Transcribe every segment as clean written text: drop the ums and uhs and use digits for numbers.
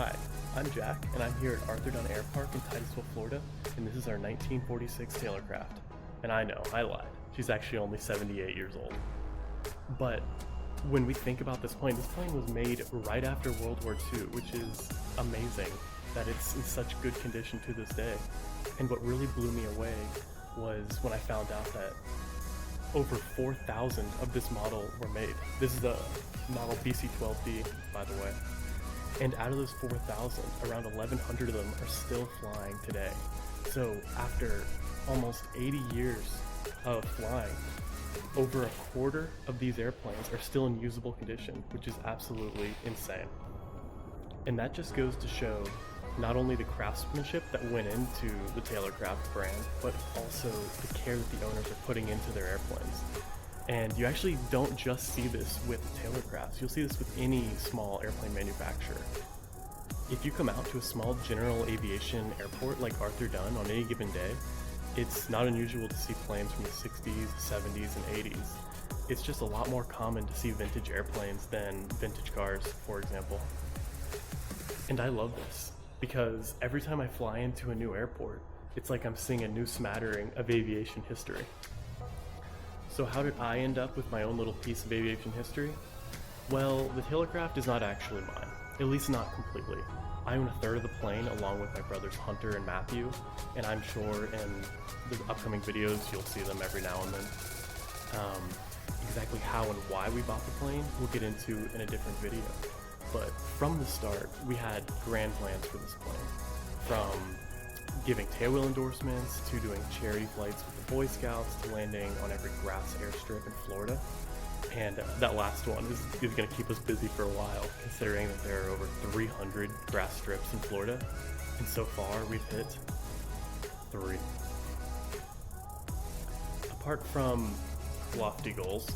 Hi, I'm Jack, and I'm here at Arthur Dunn Air Park in Titusville, Florida, and this is our 1946 Taylorcraft. And I know, I lied. She's actually only 78 years old. But when we think about this plane was made right after World War II, which is amazing that it's in such good condition to this day. And what really blew me away was when I found out that over 4,000 of this model were made. This is a model BC-12D, by the way. And out of those 4,000, around 1,100 of them are still flying today. So after almost 80 years of flying, over a quarter of these airplanes are still in usable condition, which is absolutely insane. And that just goes to show not only the craftsmanship that went into the Taylorcraft brand, but also the care that the owners are putting into their airplanes. And you actually don't just see this with Taylorcrafts, you'll see this with any small airplane manufacturer. If you come out to a small general aviation airport like Arthur Dunn on any given day, it's not unusual to see planes from the 60s, 70s, and 80s. It's just a lot more common to see vintage airplanes than vintage cars, for example. And I love this, because every time I fly into a new airport, it's like I'm seeing a new smattering of aviation history. So how did I end up with my own little piece of aviation history? Well, the Taylorcraft is not actually mine, at least not completely. I own a third of the plane along with my brothers Hunter and Matthew, and I'm sure in the upcoming videos you'll see them every now and then. Exactly how and why we bought the plane we'll get into in a different video. But from the start, we had grand plans for this plane. From giving tailwheel endorsements, to doing charity flights with the Boy Scouts, to landing on every grass airstrip in Florida. And that last one is going to keep us busy for a while, considering that there are over 300 grass strips in Florida. And so far, we've hit 3. Apart from lofty goals,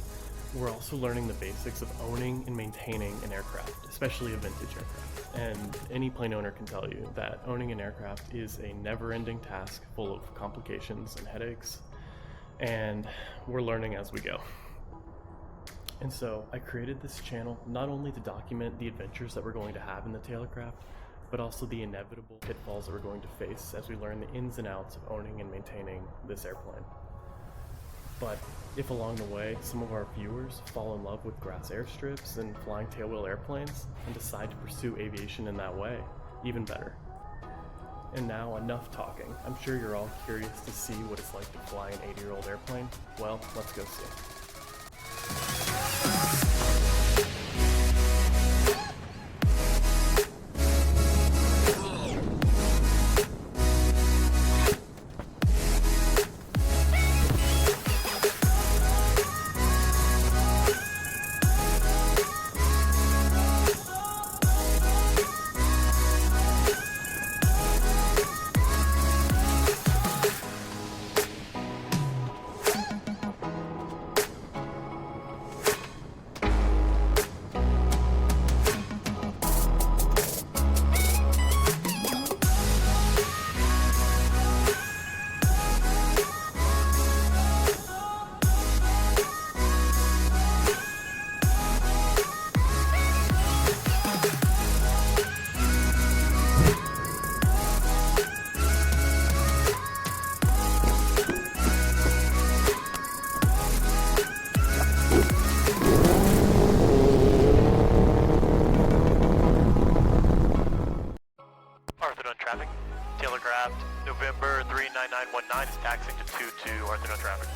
we're also learning the basics of owning and maintaining an aircraft, especially a vintage aircraft. And any plane owner can tell you that owning an aircraft is a never-ending task full of complications and headaches, and we're learning as we go. And so I created this channel not only to document the adventures that we're going to have in the Taylorcraft, but also the inevitable pitfalls that we're going to face as we learn the ins and outs of owning and maintaining this airplane. But if along the way some of our viewers fall in love with grass airstrips and flying tailwheel airplanes and decide to pursue aviation in that way, even better. And now enough talking. I'm sure you're all curious to see what it's like to fly an 80-year-old airplane. Well, let's go see. Taylorcraft, November 39919 is taxiing to 22 Arthur Dunn traffic.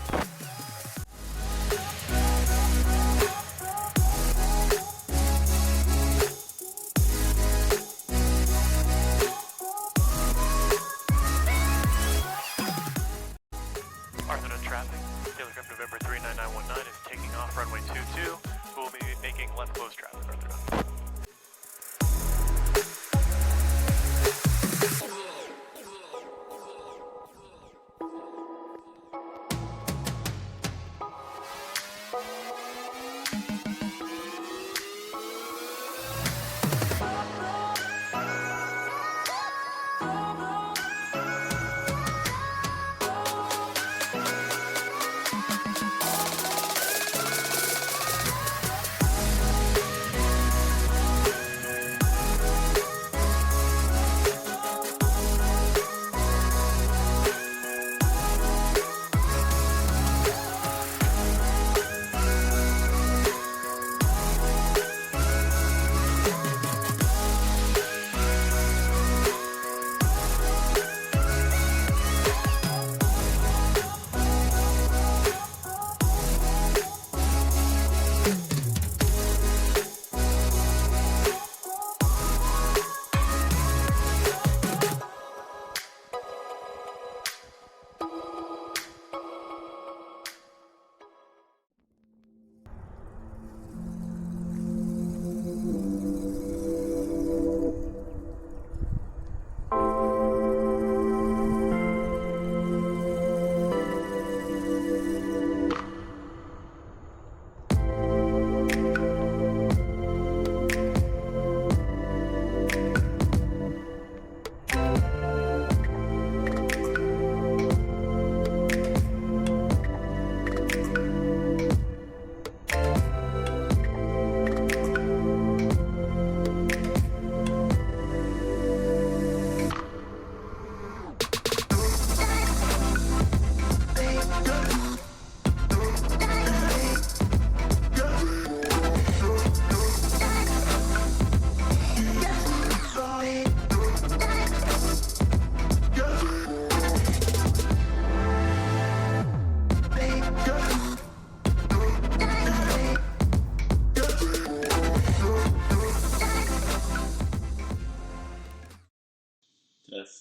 Arthur Dunn traffic, Taylorcraft November 39919 is taking off runway 22. We'll be making left close traffic, Arthur Dunn.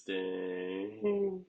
Interesting.